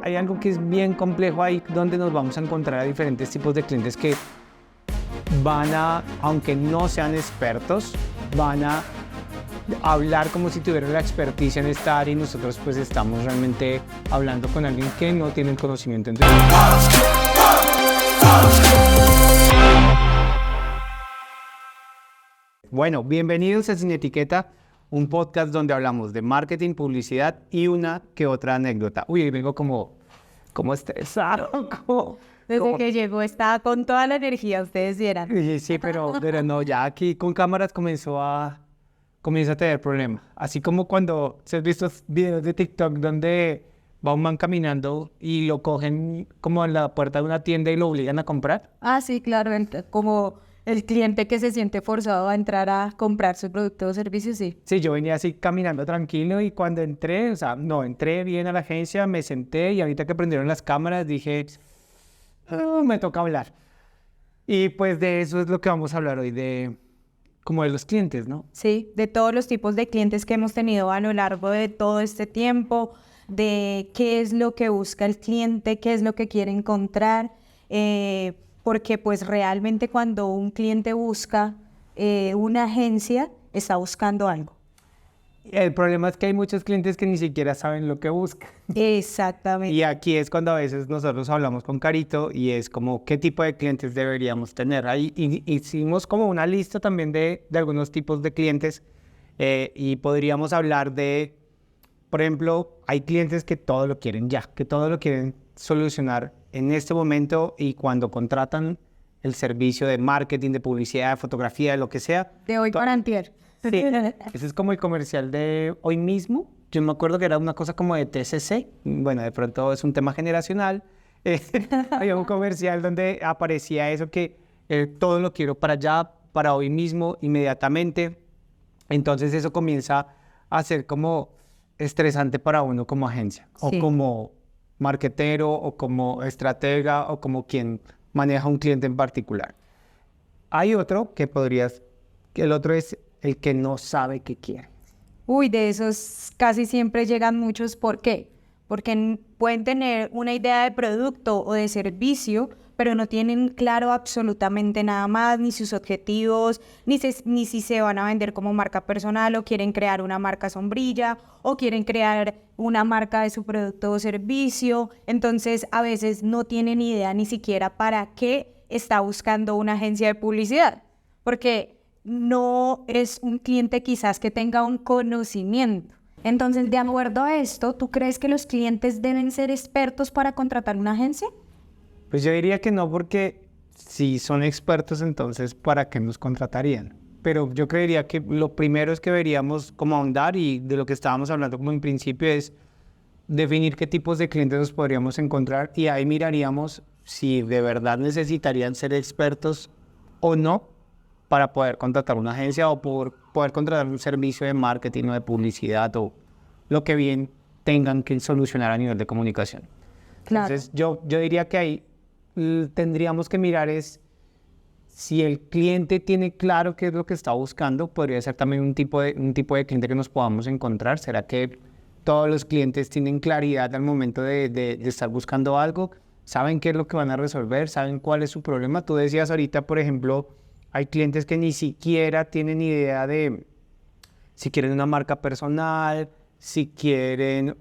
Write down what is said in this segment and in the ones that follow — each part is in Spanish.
hay algo que es bien complejo ahí, donde nos vamos a encontrar a diferentes tipos de clientes que van a, aunque no sean expertos, van a hablar como si tuvieran la experticia en esta área y nosotros pues estamos realmente hablando con alguien que no tiene el conocimiento. Entonces, bueno, bienvenidos a Sin Etiqueta, un podcast donde hablamos de marketing, publicidad y una que otra anécdota. Uy, hoy vengo como estresado, Desde que llegó estaba con toda la energía, ustedes vieran. Sí, pero no, ya aquí con cámaras comienza a tener problemas. Así como cuando se han visto videos de TikTok donde va un man caminando y lo cogen como en la puerta de una tienda y lo obligan a comprar. Ah, sí, claro, como el cliente que se siente forzado a entrar a comprar su producto o servicio, sí. Sí, yo venía así caminando tranquilo y cuando entré, entré bien a la agencia, me senté y ahorita que prendieron las cámaras dije, me toca hablar. Y pues de eso es lo que vamos a hablar hoy, como de los clientes, ¿no? Sí, de todos los tipos de clientes que hemos tenido a lo largo de todo este tiempo, de qué es lo que busca el cliente, qué es lo que quiere encontrar, porque pues realmente cuando un cliente busca una agencia, está buscando algo. El problema es que hay muchos clientes que ni siquiera saben lo que buscan. Exactamente. Y aquí es cuando a veces nosotros hablamos con Carito y es como qué tipo de clientes deberíamos tener. Ahí hicimos como una lista también de algunos tipos de clientes y podríamos hablar de, por ejemplo, hay clientes que todo lo quieren ya, que todo lo quieren solucionar en este momento y cuando contratan el servicio de marketing, de publicidad, de fotografía, de lo que sea. De hoy para antier. Sí, ese es como el comercial de hoy mismo. Yo me acuerdo que era una cosa como de TCC. Bueno, de pronto es un tema generacional. Había un comercial donde aparecía eso que todo lo quiero para allá, para hoy mismo, inmediatamente. Entonces eso comienza a ser como estresante para uno como agencia, Sí. o como marketero, o como estratega, o como quien maneja un cliente en particular. Hay otro que el otro es el que no sabe qué quiere. Uy, de esos casi siempre llegan muchos. ¿Por qué? Porque pueden tener una idea de producto o de servicio, pero no tienen claro absolutamente nada más, ni sus objetivos, ni si se van a vender como marca personal o quieren crear una marca sombrilla o quieren crear una marca de su producto o servicio. Entonces, a veces no tienen idea ni siquiera para qué está buscando una agencia de publicidad, porque no es un cliente quizás que tenga un conocimiento. Entonces, de acuerdo a esto, ¿tú crees que los clientes deben ser expertos para contratar una agencia? Pues yo diría que no, porque si son expertos, entonces ¿para qué nos contratarían? Pero yo creería que lo primero es que deberíamos como ahondar y de lo que estábamos hablando como en principio es definir qué tipos de clientes nos podríamos encontrar y ahí miraríamos si de verdad necesitarían ser expertos o no para poder contratar una agencia o por poder contratar un servicio de marketing o de publicidad o lo que bien tengan que solucionar a nivel de comunicación. Claro. Entonces yo diría que ahí tendríamos que mirar es si el cliente tiene claro qué es lo que está buscando, podría ser también un tipo de cliente que nos podamos encontrar. ¿Será que todos los clientes tienen claridad al momento de estar buscando algo? ¿Saben qué es lo que van a resolver? ¿Saben cuál es su problema? Tú decías ahorita, por ejemplo, hay clientes que ni siquiera tienen idea de si quieren una marca personal, si quieren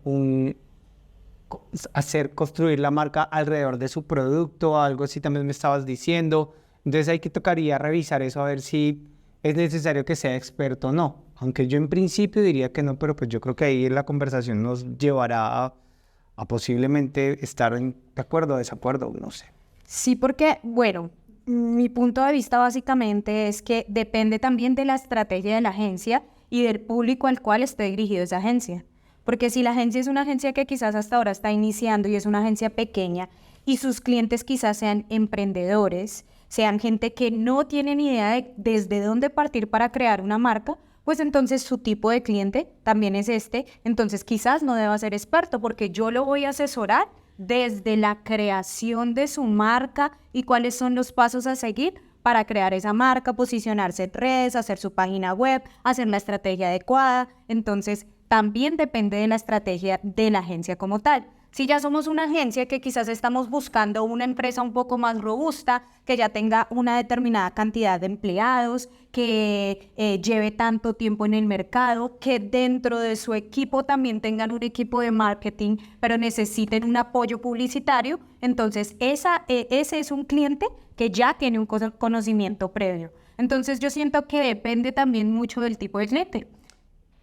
construir la marca alrededor de su producto, algo así también me estabas diciendo. Entonces ahí que tocaría revisar eso a ver si es necesario que sea experto o no. Aunque yo en principio diría que no, pero pues yo creo que ahí la conversación nos llevará a posiblemente estar de acuerdo o desacuerdo, no sé. Sí, porque, bueno, mi punto de vista básicamente es que depende también de la estrategia de la agencia y del público al cual esté dirigida esa agencia. Porque si la agencia es una agencia que quizás hasta ahora está iniciando y es una agencia pequeña y sus clientes quizás sean emprendedores, sean gente que no tienen idea de desde dónde partir para crear una marca, pues entonces su tipo de cliente también es este. Entonces quizás no deba ser experto porque yo lo voy a asesorar desde la creación de su marca y cuáles son los pasos a seguir para crear esa marca, posicionarse en redes, hacer su página web, hacer la estrategia adecuada. Entonces, también depende de la estrategia de la agencia como tal. Si ya somos una agencia que quizás estamos buscando una empresa un poco más robusta, que ya tenga una determinada cantidad de empleados, que lleve tanto tiempo en el mercado, que dentro de su equipo también tengan un equipo de marketing, pero necesiten un apoyo publicitario, entonces ese es un cliente que ya tiene un conocimiento previo. Entonces yo siento que depende también mucho del tipo de cliente.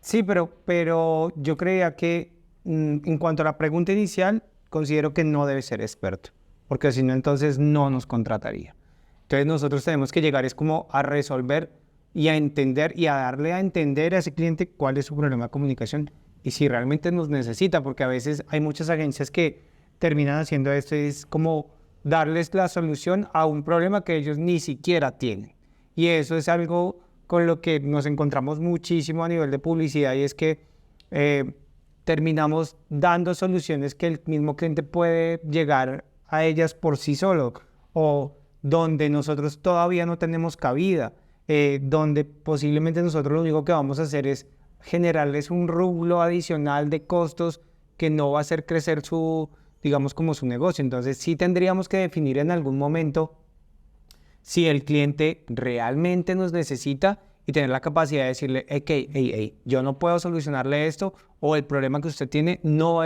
Sí, pero yo creía que en cuanto a la pregunta inicial, considero que no debe ser experto, porque si no, entonces no nos contrataría. Entonces nosotros tenemos que llegar es como a resolver y a entender y a darle a entender a ese cliente cuál es su problema de comunicación y si realmente nos necesita, porque a veces hay muchas agencias que terminan haciendo esto, es como darles la solución a un problema que ellos ni siquiera tienen. Y eso es algo con lo que nos encontramos muchísimo a nivel de publicidad y es que terminamos dando soluciones que el mismo cliente puede llegar a ellas por sí solo o donde nosotros todavía no tenemos cabida, donde posiblemente nosotros lo único que vamos a hacer es generarles un rublo adicional de costos que no va a hacer crecer su, digamos, como su negocio. Entonces sí tendríamos que definir en algún momento si el cliente realmente nos necesita y tener la capacidad de decirle, hey, yo no puedo solucionarle esto o el problema que usted tiene no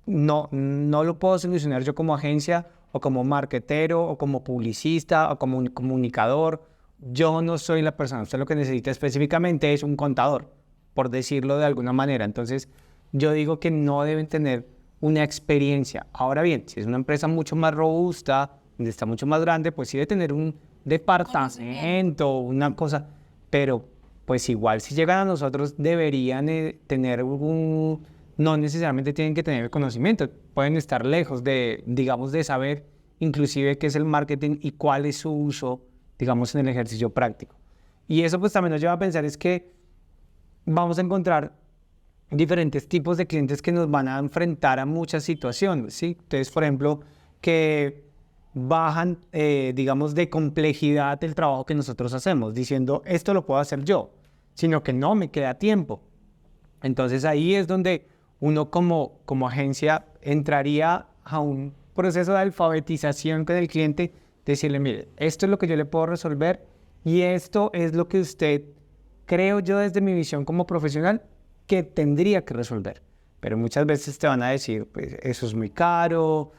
lo puedo solucionar yo como agencia o como marketero o como publicista o como un comunicador. Yo no soy la persona. Usted lo que necesita específicamente es un contador, por decirlo de alguna manera. Entonces, yo digo que no deben tener una experiencia. Ahora bien, si es una empresa mucho más robusta, donde está mucho más grande, pues sí debe tener un departamento, una cosa, pero pues igual si llegan a nosotros deberían tener no necesariamente tienen que tener el conocimiento, pueden estar lejos de, digamos, de saber inclusive qué es el marketing y cuál es su uso, digamos, en el ejercicio práctico. Y eso pues también nos lleva a pensar es que vamos a encontrar diferentes tipos de clientes que nos van a enfrentar a muchas situaciones, ¿sí? Entonces, por ejemplo, que bajan, digamos, de complejidad el trabajo que nosotros hacemos, diciendo, esto lo puedo hacer yo, sino que no me queda tiempo. Entonces, ahí es donde uno como agencia entraría a un proceso de alfabetización con el cliente, decirle, mire, esto es lo que yo le puedo resolver y esto es lo que usted, creo yo desde mi visión como profesional, que tendría que resolver. Pero muchas veces te van a decir, pues eso es muy caro,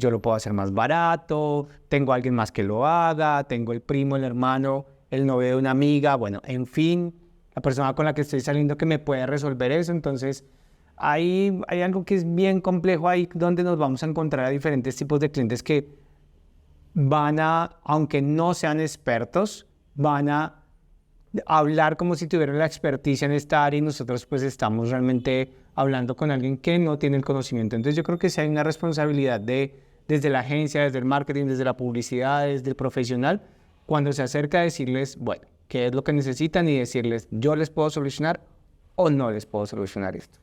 yo lo puedo hacer más barato, tengo a alguien más que lo haga, tengo el primo, el hermano, el novio de una amiga, bueno, en fin, la persona con la que estoy saliendo que me puede resolver eso. Entonces, hay algo que es bien complejo ahí donde nos vamos a encontrar a diferentes tipos de clientes que van a, aunque no sean expertos, van a hablar como si tuvieran la experticia en esta área y nosotros pues estamos realmente hablando con alguien que no tiene el conocimiento. Entonces yo creo que sí hay una responsabilidad desde la agencia, desde el marketing, desde la publicidad, desde el profesional, cuando se acerca a decirles, bueno, qué es lo que necesitan y decirles, yo les puedo solucionar o no les puedo solucionar esto.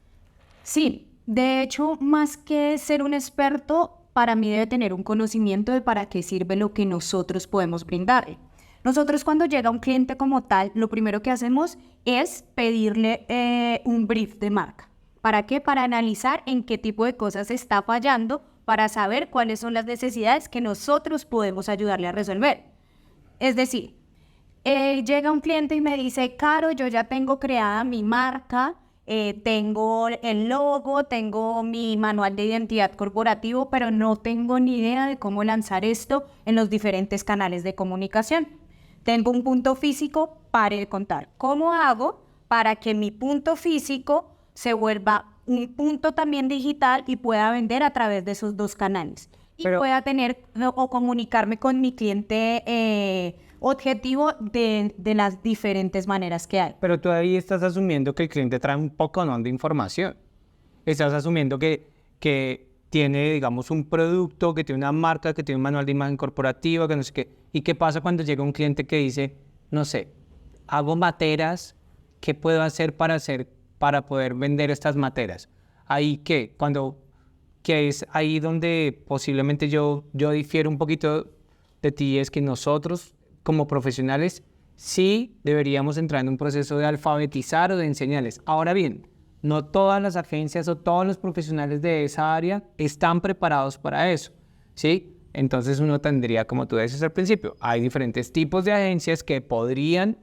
Sí, de hecho, más que ser un experto, para mí debe tener un conocimiento de para qué sirve lo que nosotros podemos brindarle. Nosotros cuando llega un cliente como tal, lo primero que hacemos es pedirle un brief de marca. ¿Para qué? Para analizar en qué tipo de cosas está fallando, para saber cuáles son las necesidades que nosotros podemos ayudarle a resolver. Es decir, llega un cliente y me dice, Caro, yo ya tengo creada mi marca, tengo el logo, tengo mi manual de identidad corporativo, pero no tengo ni idea de cómo lanzar esto en los diferentes canales de comunicación. Tengo un punto físico, pare de contar. ¿Cómo hago para que mi punto físico se vuelva un punto también digital y pueda vender a través de esos dos canales? Y pueda tener o comunicarme con mi cliente objetivo de las diferentes maneras que hay. Pero tú ahí estás asumiendo que el cliente trae un poco de información. Estás asumiendo que tiene, digamos, un producto, que tiene una marca, que tiene un manual de imagen corporativa, que no sé qué. ¿Y qué pasa cuando llega un cliente que dice, no sé, hago materas, ¿qué puedo hacer para poder vender estas materas? Ahí que es ahí donde posiblemente yo difiero un poquito de ti, es que nosotros como profesionales sí deberíamos entrar en un proceso de alfabetizar o de enseñarles. Ahora bien, no todas las agencias o todos los profesionales de esa área están preparados para eso, ¿sí? Entonces uno tendría, como tú decías al principio, hay diferentes tipos de agencias que podrían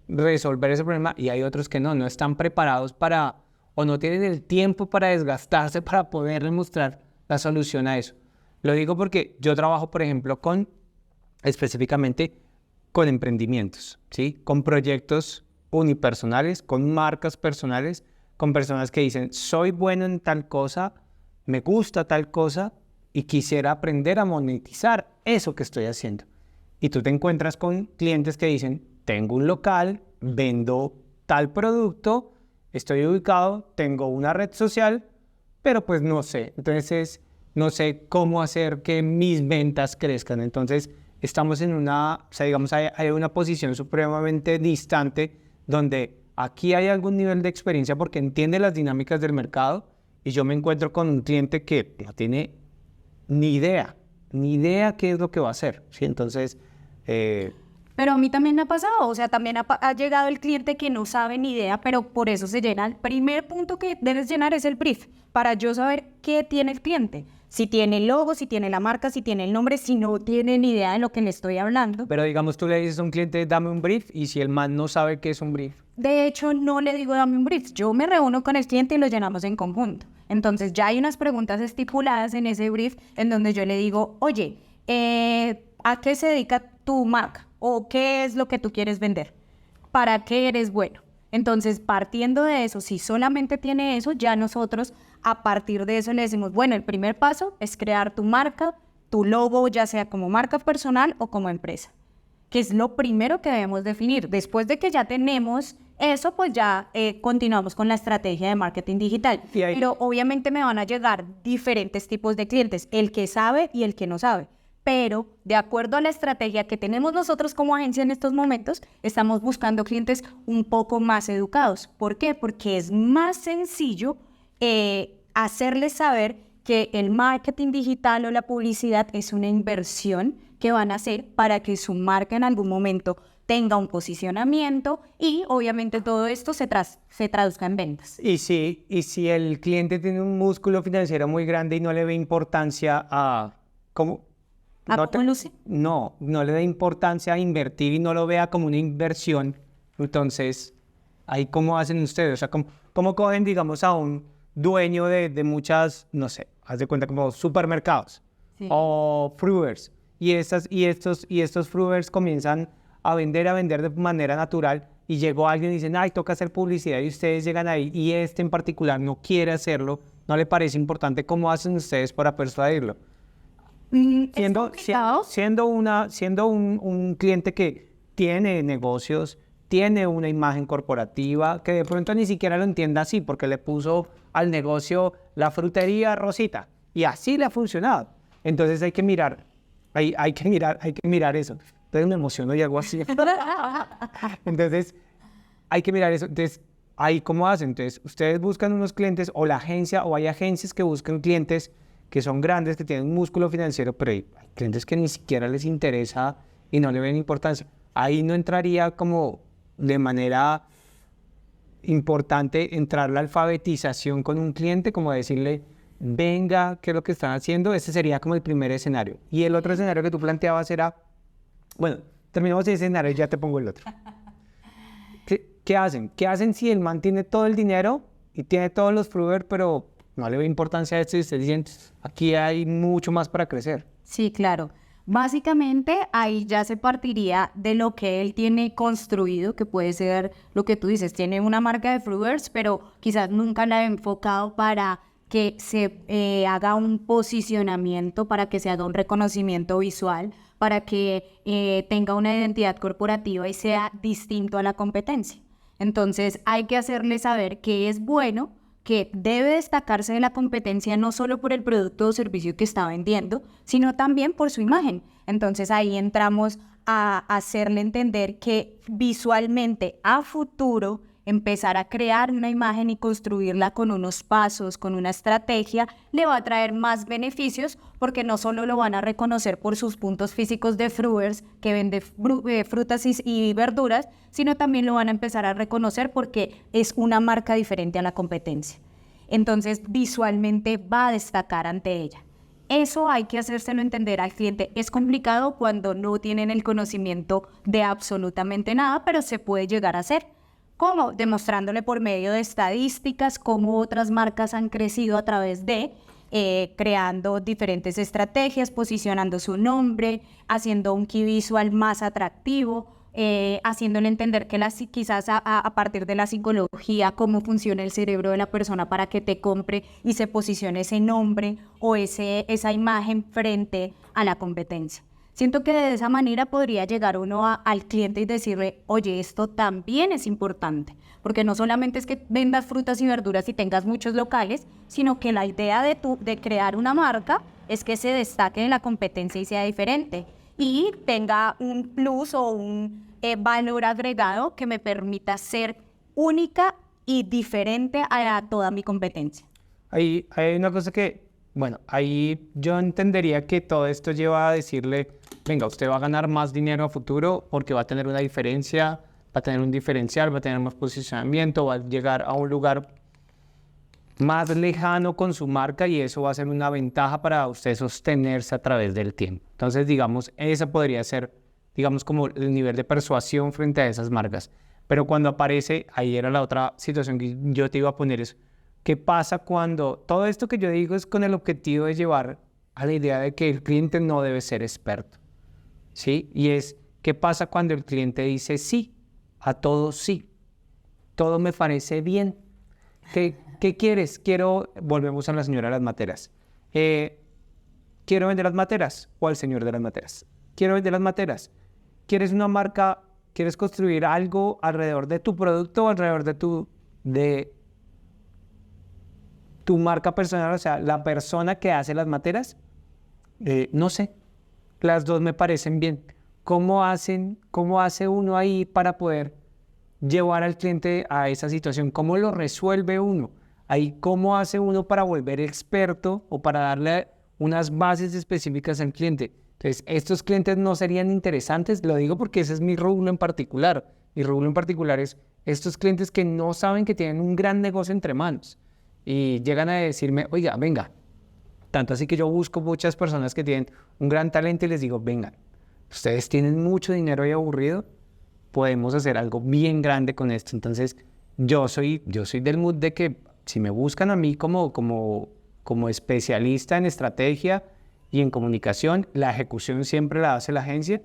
resolver ese problema y hay otros que no están preparados para, o no tienen el tiempo para desgastarse para poder mostrar la solución a eso. Lo digo porque yo trabajo, por ejemplo, específicamente con emprendimientos, ¿sí? Con proyectos unipersonales, con marcas personales, con personas que dicen, soy bueno en tal cosa, me gusta tal cosa y quisiera aprender a monetizar eso que estoy haciendo. Y tú te encuentras con clientes que dicen, tengo un local, vendo tal producto, estoy ubicado, tengo una red social, pero pues no sé. Entonces, no sé cómo hacer que mis ventas crezcan. Entonces, estamos en una, o sea, digamos, hay una posición supremamente distante donde aquí hay algún nivel de experiencia porque entiende las dinámicas del mercado y yo me encuentro con un cliente que no tiene ni idea qué es lo que va a hacer, ¿sí? Entonces... Pero a mí también me ha pasado, o sea, también ha llegado el cliente que no sabe ni idea, pero por eso se llena. El primer punto que debes llenar es el brief, para yo saber qué tiene el cliente. Si tiene el logo, si tiene la marca, si tiene el nombre, si no tiene ni idea de lo que le estoy hablando. Pero digamos, tú le dices a un cliente, dame un brief, y si el man no sabe qué es un brief. De hecho, no le digo dame un brief, yo me reúno con el cliente y lo llenamos en conjunto. Entonces ya hay unas preguntas estipuladas en ese brief en donde yo le digo, oye, ¿a qué se dedica tu marca? ¿O qué es lo que tú quieres vender? ¿Para qué eres bueno? Entonces, partiendo de eso, si solamente tiene eso, ya nosotros a partir de eso le decimos, bueno, el primer paso es crear tu marca, tu logo, ya sea como marca personal o como empresa, que es lo primero que debemos definir. Después de que ya tenemos eso, pues ya continuamos con la estrategia de marketing digital. Pero obviamente me van a llegar diferentes tipos de clientes, el que sabe y el que no sabe. Pero de acuerdo a la estrategia que tenemos nosotros como agencia en estos momentos, estamos buscando clientes un poco más educados. ¿Por qué? Porque es más sencillo hacerles saber que el marketing digital o la publicidad es una inversión que van a hacer para que su marca en algún momento tenga un posicionamiento y obviamente todo esto se traduzca en ventas. Y si el cliente tiene un músculo financiero muy grande y no le ve importancia a... ¿Cómo? No le da importancia a invertir y no lo vea como una inversión, entonces, ¿ahí cómo hacen ustedes? O sea, ¿cómo cogen, digamos, a un dueño de muchas, no sé, haz de cuenta como supermercados o fruiters, y estos fruiters comienzan a vender de manera natural y llegó alguien y dicen, ay, toca hacer publicidad y ustedes llegan ahí y este en particular no quiere hacerlo, no le parece importante, ¿cómo hacen ustedes para persuadirlo? Siendo un cliente que tiene negocios, tiene una imagen corporativa, que de pronto ni siquiera lo entienda así, porque le puso al negocio la frutería Rosita, y así le ha funcionado. Entonces hay que mirar eso. Entonces me emociono y hago así. Entonces hay que mirar eso. Entonces, ahí cómo hacen. Entonces, ustedes buscan unos clientes, o la agencia, o hay agencias que buscan clientes que son grandes, que tienen un músculo financiero, pero hay clientes que ni siquiera les interesa y no le ven importancia. Ahí no entraría como de manera importante entrar la alfabetización con un cliente, como decirle, venga, ¿qué es lo que están haciendo? Ese sería como el primer escenario. Y el otro escenario que tú planteabas era, bueno, terminamos ese escenario y ya te pongo el otro. ¿Qué hacen? ¿Qué hacen si el man tiene todo el dinero y tiene todos los fruiters, pero no le ve importancia a esto y ustedes dicen, aquí hay mucho más para crecer? Sí, claro. Básicamente ahí ya se partiría de lo que él tiene construido, que puede ser lo que tú dices, tiene una marca de fruiters, pero quizás nunca la ha enfocado para que se haga un posicionamiento, para que se haga un reconocimiento visual, para que tenga una identidad corporativa y sea distinto a la competencia. Entonces hay que hacerle saber que es bueno, que debe destacarse de la competencia no solo por el producto o servicio que está vendiendo, sino también por su imagen. Entonces ahí entramos a hacerle entender que visualmente a futuro empezar a crear una imagen y construirla con unos pasos, con una estrategia, le va a traer más beneficios porque no solo lo van a reconocer por sus puntos físicos de Fruers, que vende frutas y verduras, sino también lo van a empezar a reconocer porque es una marca diferente a la competencia. Entonces, visualmente va a destacar ante ella. Eso hay que hacérselo entender al cliente. Es complicado cuando no tienen el conocimiento de absolutamente nada, pero se puede llegar a hacer. ¿Cómo? Demostrándole por medio de estadísticas cómo otras marcas han crecido a través de, creando diferentes estrategias, posicionando su nombre, haciendo un key visual más atractivo, haciéndole entender que quizás a partir de la psicología, cómo funciona el cerebro de la persona para que te compre y se posicione ese nombre o esa imagen frente a la competencia. Siento que de esa manera podría llegar uno al cliente y decirle, oye, esto también es importante, porque no solamente es que vendas frutas y verduras y tengas muchos locales, sino que la idea de crear una marca es que se destaque en la competencia y sea diferente y tenga un plus o un valor agregado que me permita ser única y diferente a toda mi competencia. Hay una cosa que, bueno, ahí yo entendería que todo esto lleva a decirle, venga, usted va a ganar más dinero a futuro porque va a tener una diferencia, va a tener un diferencial, va a tener más posicionamiento, va a llegar a un lugar más lejano con su marca y eso va a ser una ventaja para usted sostenerse a través del tiempo. Entonces, digamos, esa podría ser, digamos, como el nivel de persuasión frente a esas marcas. Pero cuando aparece, ahí era la otra situación que yo te iba a poner, es ¿qué pasa cuando todo esto que yo digo es con el objetivo de llevar a la idea de que el cliente no debe ser experto? ¿Sí? Y es, ¿qué pasa cuando el cliente dice sí? A todo sí. Todo me parece bien. ¿Qué quieres? Volvemos a la señora de las materas. Quiero vender las materas. ¿O al señor de las materas? Quiero vender las materas. ¿Quieres una marca? ¿Quieres construir algo alrededor de tu producto o alrededor de tu marca personal? O sea, la persona que hace las materas. No sé. Las dos me parecen bien. ¿Cómo hace uno ahí para poder llevar al cliente a esa situación? ¿Cómo lo resuelve uno? Ahí, ¿cómo hace uno para volver experto o para darle unas bases específicas al cliente? Entonces, ¿estos clientes no serían interesantes? Lo digo porque ese es mi rubro en particular. Mi rubro en particular es estos clientes que no saben que tienen un gran negocio entre manos y llegan a decirme, oiga, venga. Tanto así que yo busco muchas personas que tienen un gran talento y les digo, vengan, ustedes tienen mucho dinero y aburrido, podemos hacer algo bien grande con esto. Entonces, yo soy del mood de que si me buscan a mí como especialista en estrategia y en comunicación, la ejecución siempre la hace la agencia,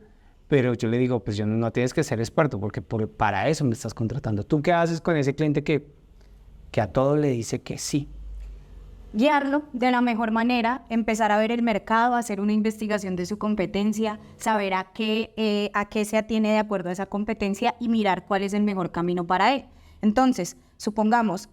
pero yo le digo, pues no tienes que ser experto porque para eso me estás contratando. ¿Tú qué haces con ese cliente que a todo le dice que sí? Guiarlo de la mejor manera, empezar a ver el mercado, hacer una investigación de su competencia, saber a qué se atiene de acuerdo a esa competencia y mirar cuál es el mejor camino para él. Entonces, supongamos,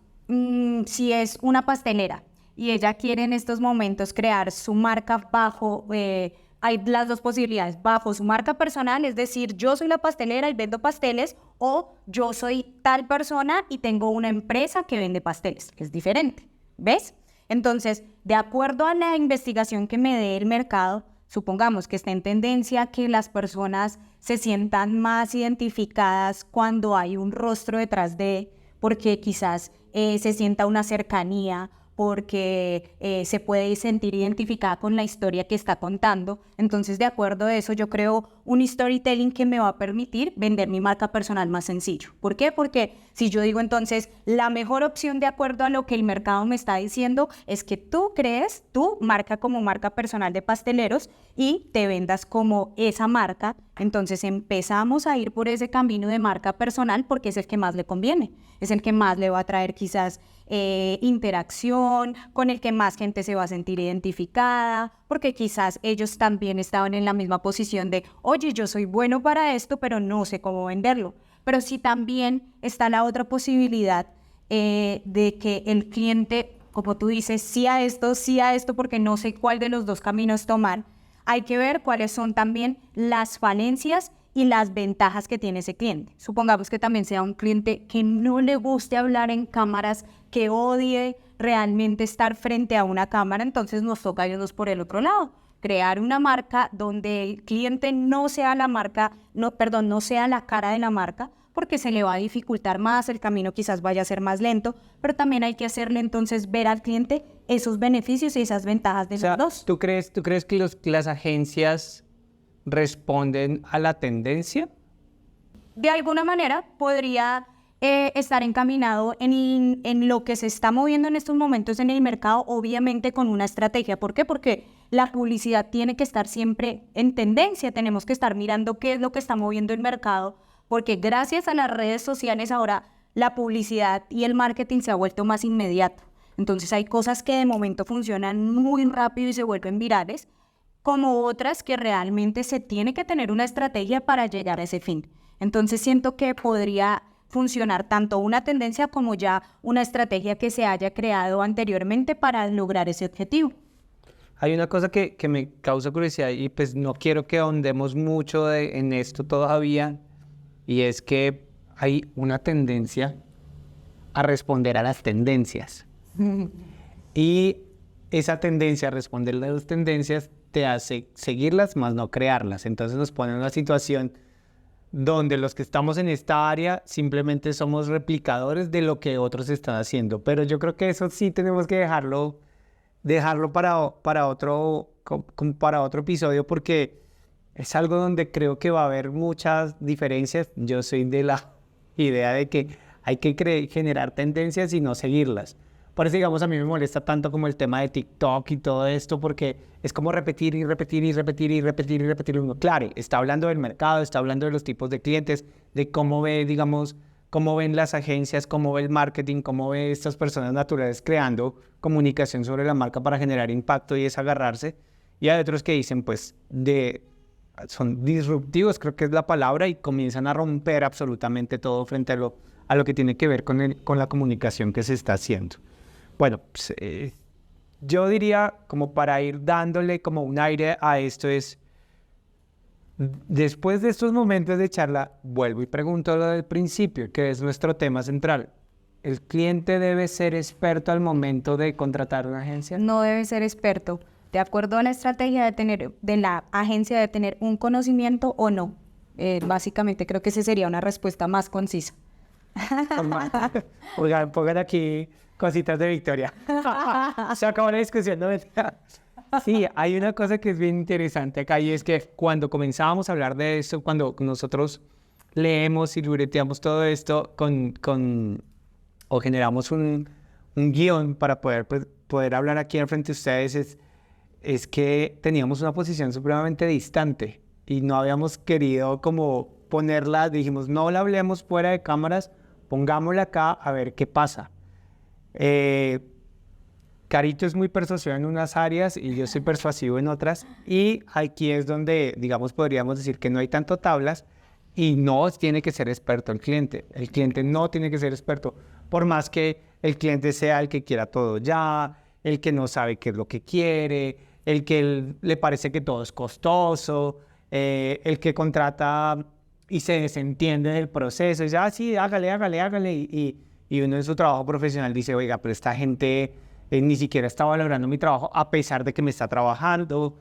si es una pastelera y ella quiere en estos momentos crear su marca bajo, hay las dos posibilidades, bajo su marca personal, es decir, yo soy la pastelera y vendo pasteles, o yo soy tal persona y tengo una empresa que vende pasteles, que es diferente, ¿ves? Entonces, de acuerdo a la investigación que me dé el mercado, supongamos que está en tendencia que las personas se sientan más identificadas cuando hay un rostro detrás porque quizás se sienta una cercanía, porque se puede sentir identificada con la historia que está contando. Entonces, de acuerdo a eso, yo creo un storytelling que me va a permitir vender mi marca personal más sencillo. ¿Por qué? Porque si yo digo entonces, la mejor opción de acuerdo a lo que el mercado me está diciendo es que tú crees tu marca como marca personal de pasteleros y te vendas como esa marca. Entonces empezamos a ir por ese camino de marca personal porque es el que más le conviene, es el que más le va a traer quizás interacción, con el que más gente se va a sentir identificada, porque quizás ellos también estaban en la misma posición de, oye, yo soy bueno para esto, pero no sé cómo venderlo. Pero sí también está la otra posibilidad de que el cliente, como tú dices, sí a esto, porque no sé cuál de los dos caminos tomar. Hay que ver cuáles son también las falencias y las ventajas que tiene ese cliente. Supongamos que también sea un cliente que no le guste hablar en cámaras, que odie realmente estar frente a una cámara, entonces nos toca irnos por el otro lado. Crear una marca donde el cliente no sea no sea la cara de la marca, porque se le va a dificultar más, el camino quizás vaya a ser más lento, pero también hay que hacerle entonces ver al cliente esos beneficios y esas ventajas de los dos. ¿Tú crees que las agencias responden a la tendencia? De alguna manera podría estar encaminado en lo que se está moviendo en estos momentos en el mercado, obviamente con una estrategia. ¿Por qué? Porque la publicidad tiene que estar siempre en tendencia, tenemos que estar mirando qué es lo que está moviendo el mercado, porque gracias a las redes sociales ahora la publicidad y el marketing se ha vuelto más inmediato. Entonces hay cosas que de momento funcionan muy rápido y se vuelven virales, como otras que realmente se tiene que tener una estrategia para llegar a ese fin. Entonces siento que podría funcionar tanto una tendencia como ya una estrategia que se haya creado anteriormente para lograr ese objetivo. Hay una cosa que me causa curiosidad y pues no quiero que ahondemos mucho en esto todavía, y es que hay una tendencia a responder a las tendencias. Y esa tendencia a responder a las tendencias te hace seguirlas más no crearlas. Entonces nos pone en una situación donde los que estamos en esta área simplemente somos replicadores de lo que otros están haciendo. Pero yo creo que eso sí tenemos que dejarlo para otro episodio, porque es algo donde creo que va a haber muchas diferencias. Yo soy de la idea de que hay que generar tendencias y no seguirlas. Por eso, digamos, a mí me molesta tanto como el tema de TikTok y todo esto, porque es como repetir y repetir y repetir y repetir y repetir lo mismo. Claro, está hablando del mercado, está hablando de los tipos de clientes, de cómo cómo ven las agencias, cómo ve el marketing, cómo ve estas personas naturales creando comunicación sobre la marca para generar impacto y es agarrarse. Y hay otros que dicen, pues, son disruptivos, creo que es la palabra, y comienzan a romper absolutamente todo frente a lo que tiene que ver con la comunicación que se está haciendo. Bueno, pues, yo diría, como para ir dándole como un aire a esto, después de estos momentos de charla, vuelvo y pregunto lo del principio, que es nuestro tema central. ¿El cliente debe ser experto al momento de contratar una agencia? No debe ser experto. De acuerdo a la estrategia de la agencia de tener un conocimiento o no. Básicamente creo que esa sería una respuesta más concisa. Oigan, pongan aquí cositas de victoria. Se acabó la discusión, ¿no? Sí, hay una cosa que es bien interesante acá, y es que cuando comenzábamos a hablar de esto, cuando nosotros leemos y libreteamos todo esto o generamos un guión para poder hablar aquí al frente de ustedes, es que teníamos una posición supremamente distante y no habíamos querido como ponerla. Dijimos, no la hablemos fuera de cámaras, pongámosla acá a ver qué pasa. Carito es muy persuasivo en unas áreas y yo soy persuasivo en otras, y aquí es donde, digamos, podríamos decir que no hay tanto tablas y no tiene que ser experto el cliente. El cliente no tiene que ser experto, por más que el cliente sea el que quiera todo ya, el que no sabe qué es lo que quiere, el que le parece que todo es costoso, el que contrata y se desentiende del proceso, y dice, sí, hágale, y uno en su trabajo profesional dice, oiga, pero esta gente ni siquiera está valorando mi trabajo a pesar de que me está trabajando,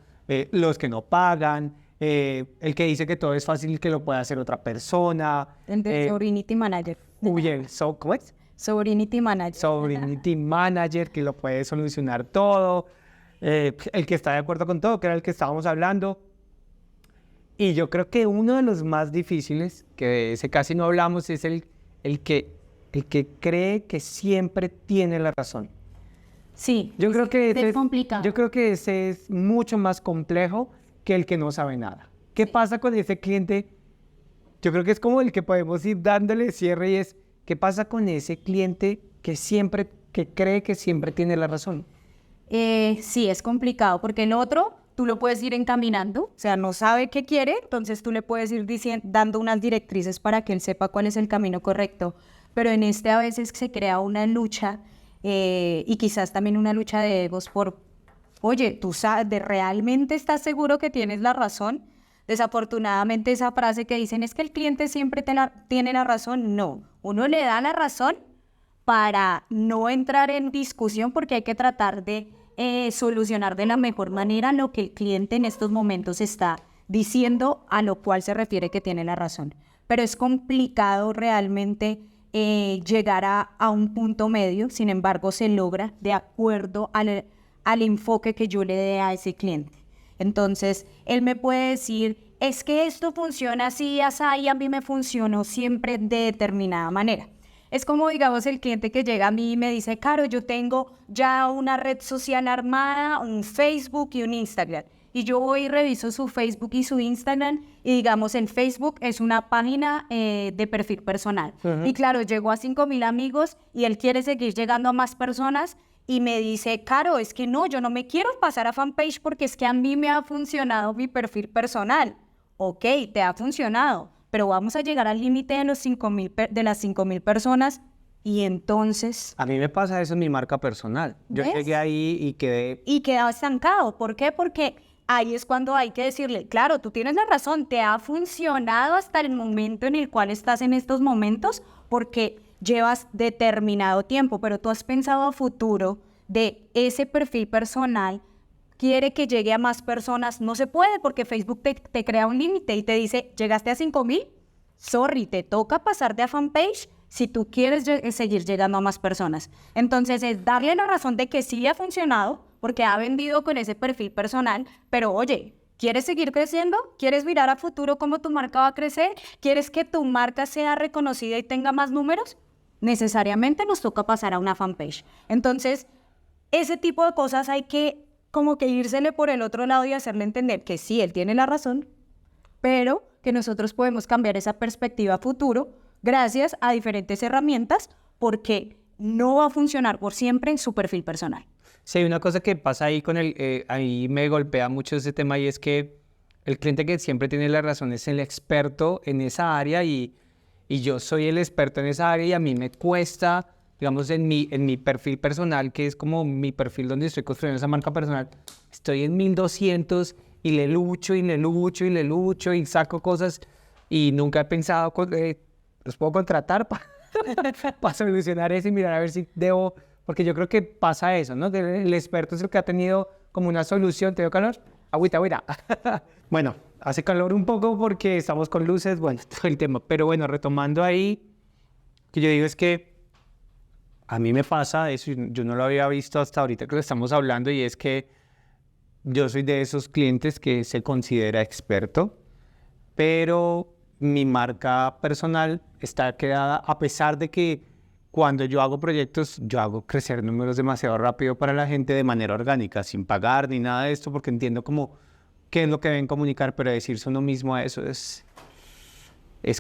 los que no pagan, el que dice que todo es fácil y que lo puede hacer otra persona. El de Sobrinity Manager. ¿Cómo es? Sobrinity Manager. Sobrinity Manager, que lo puede solucionar todo, el que está de acuerdo con todo, que era el que estábamos hablando. Y yo creo que uno de los más difíciles, que de ese casi no hablamos, es el que cree que siempre tiene la razón. Sí, yo creo que es complicado. Yo creo que ese es mucho más complejo que el que no sabe nada. ¿Qué pasa con ese cliente? Yo creo que es como el que podemos ir dándole cierre, y es, ¿qué pasa con ese cliente que cree que siempre tiene la razón? Sí, es complicado, porque el otro tú lo puedes ir encaminando, o sea, no sabe qué quiere, entonces tú le puedes ir dando unas directrices para que él sepa cuál es el camino correcto. Pero en a veces se crea una lucha, y quizás también una lucha de egos oye, ¿tú sabes, realmente estás seguro que tienes la razón? Desafortunadamente esa frase que dicen es que el cliente siempre tiene la razón, no. Uno le da la razón para no entrar en discusión porque hay que tratar de solucionar de la mejor manera lo que el cliente en estos momentos está diciendo, a lo cual se refiere que tiene la razón. Pero es complicado realmente llegar a un punto medio, sin embargo se logra de acuerdo al enfoque que yo le dé a ese cliente. Entonces, él me puede decir, es que esto funciona así, así, y a mí me funcionó siempre de determinada manera. Es como, digamos, el cliente que llega a mí y me dice, Caro, yo tengo ya una red social armada, un Facebook y un Instagram. Y yo voy y reviso su Facebook y su Instagram y, digamos, en Facebook es una página de perfil personal. Y claro, llegó a 5,000 amigos y él quiere seguir llegando a más personas y me dice, Caro, es que no, yo no me quiero pasar a fanpage porque es que a mí me ha funcionado mi perfil personal. Ok, te ha funcionado, pero vamos a llegar al límite de, de las 5,000 personas y entonces... A mí me pasa eso en mi marca personal. Yo ¿Ves? llegué ahí y quedé... Y queda estancado. ¿Por qué? Porque ahí es cuando hay que decirle, claro, tú tienes la razón, te ha funcionado hasta el momento en el cual estás en estos momentos porque llevas determinado tiempo, pero tú has pensado a futuro de ese perfil personal, quiere que llegue a más personas, no se puede porque Facebook te crea un límite y te dice, llegaste a 5,000, sorry, te toca pasarte a fanpage si tú quieres seguir llegando a más personas. Entonces es darle la razón de que sí le ha funcionado porque ha vendido con ese perfil personal, pero oye, ¿quieres seguir creciendo? ¿Quieres mirar a futuro cómo tu marca va a crecer? ¿Quieres que tu marca sea reconocida y tenga más números? Necesariamente nos toca pasar a una fanpage. Entonces, ese tipo de cosas hay que como que írsele por el otro lado y hacerle entender que sí, él tiene la razón, pero que nosotros podemos cambiar esa perspectiva a futuro gracias a diferentes herramientas porque no va a funcionar por siempre en su perfil personal. Sí, hay una cosa que pasa ahí con ahí me golpea mucho ese tema y es que el cliente que siempre tiene la razón es el experto en esa área y yo soy el experto en esa área y a mí me cuesta, digamos, en mi perfil personal, que es como mi perfil donde estoy construyendo esa marca personal, estoy en 1200 y le lucho y le lucho y le lucho y saco cosas y nunca he pensado, los puedo contratar para solucionar eso y mirar a ver si debo, porque yo creo que pasa eso, ¿no? El experto es el que ha tenido como una solución. ¿Te dio calor? Agüita, agüita. Bueno, hace calor un poco porque estamos con luces, bueno, todo el tema. Pero bueno, retomando ahí, que yo digo es que a mí me pasa eso, yo no lo había visto hasta ahorita que lo estamos hablando, y es que yo soy de esos clientes que se considera experto, pero mi marca personal está creada a pesar de que cuando yo hago proyectos, yo hago crecer números demasiado rápido para la gente de manera orgánica, sin pagar ni nada de esto, porque entiendo como qué es lo que deben comunicar, pero decirse uno mismo a eso es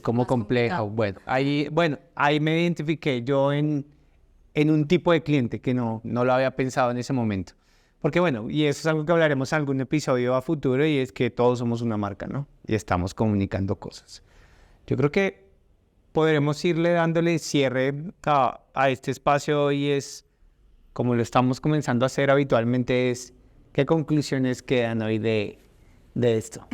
como complejo. Bueno, ahí me identifiqué yo en un tipo de cliente que no lo había pensado en ese momento. Porque bueno, y eso es algo que hablaremos en algún episodio a futuro, y es que todos somos una marca, ¿no? Y estamos comunicando cosas. Yo creo que podremos irle dándole cierre a este espacio, y es, como lo estamos comenzando a hacer habitualmente, es ¿qué conclusiones quedan hoy de esto?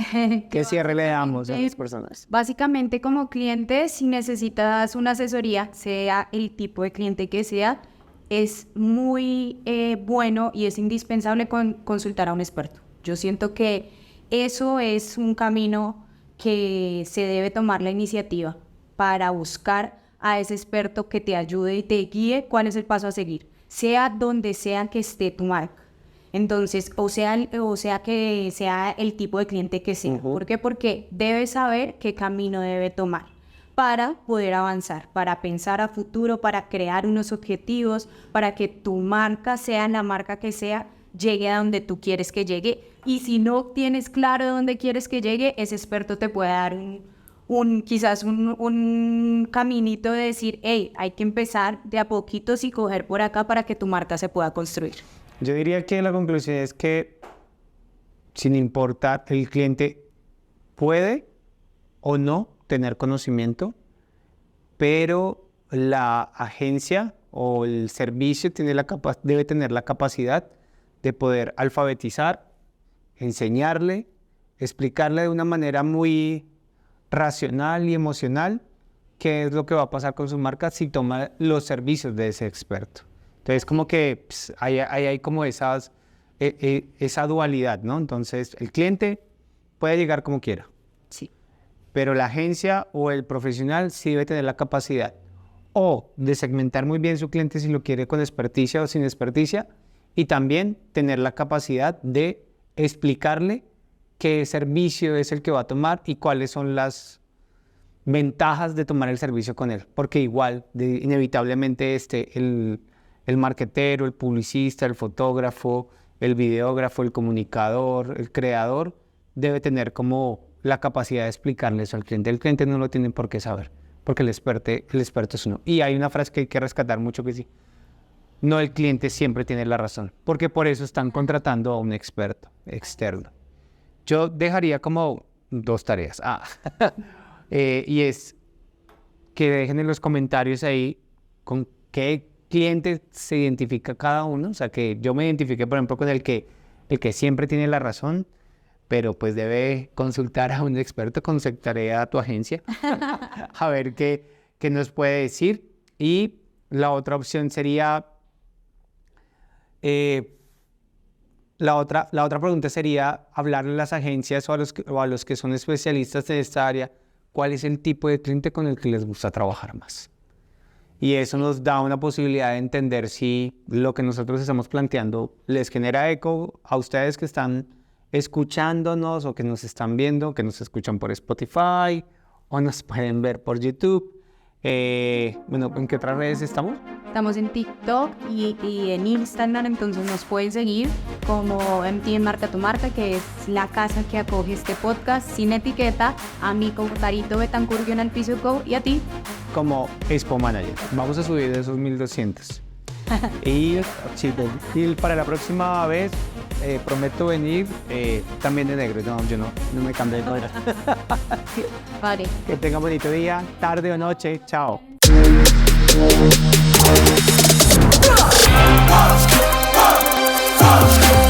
¿Qué cierre le damos a las personas? Básicamente, como cliente, si necesitas una asesoría, sea el tipo de cliente que sea, es muy bueno y es indispensable consultar a un experto. Yo siento que eso es un camino que se debe tomar la iniciativa para buscar a ese experto que te ayude y te guíe cuál es el paso a seguir, sea donde sea que esté tu marca. Entonces, o sea que sea el tipo de cliente que sea. ¿Por qué? Porque debes saber qué camino debe tomar para poder avanzar, para pensar a futuro, para crear unos objetivos, para que tu marca, sea la marca que sea, llegue a donde tú quieres que llegue. Y si no tienes claro dónde quieres que llegue, ese experto te puede dar quizás un caminito de decir, hey, hay que empezar de a poquitos y coger por acá para que tu marca se pueda construir. Yo diría que la conclusión es que, sin importar, el cliente puede o no tener conocimiento, pero la agencia o el servicio debe tener la capacidad de poder alfabetizar, enseñarle explicarle de una manera muy racional y emocional qué es lo que va a pasar con su marca si toma los servicios de ese experto. Entonces, como que ahí hay como esa dualidad, ¿no? Entonces, el cliente puede llegar como quiera. Sí. Pero la agencia o el profesional sí debe tener la capacidad o de segmentar muy bien su cliente si lo quiere con experticia o sin experticia, y también tener la capacidad de explicarle qué servicio es el que va a tomar y cuáles son las ventajas de tomar el servicio con él. Porque igual, inevitablemente, el marketero, el publicista, el fotógrafo, el videógrafo, el comunicador, el creador, debe tener como la capacidad de explicarle eso al cliente. El cliente no lo tiene por qué saber, porque el experto es uno. Y hay una frase que hay que rescatar mucho que sí, no el cliente siempre tiene la razón, porque por eso están contratando a un experto externo. Yo dejaría como 2 tareas. Y es que dejen en los comentarios ahí con qué cliente se identifica cada uno. O sea, que yo me identifique, por ejemplo, con el que siempre tiene la razón, pero pues debe consultar a un experto. Consultaré a tu agencia a ver qué nos puede decir. Y la otra opción sería, la otra pregunta sería hablarle a las agencias o a los que son especialistas en esta área, cuál es el tipo de cliente con el que les gusta trabajar más. Y eso nos da una posibilidad de entender si lo que nosotros estamos planteando les genera eco a ustedes que están escuchándonos o que nos están viendo, que nos escuchan por Spotify o nos pueden ver por YouTube. Bueno, ¿en qué otras redes estamos? Estamos en TikTok y en Instagram, entonces nos pueden seguir como MTN Marca Tu Marca, que es la casa que acoge este podcast sin etiqueta, a mí como Carito Betancourt en el piso Go y a ti como Expo Manager. Vamos a subir de esos 1200. Y para la próxima vez prometo venir también de negro. No, yo no me cambio de color. Vale. Que tengan bonito día, tarde o noche. Chao. Let's go.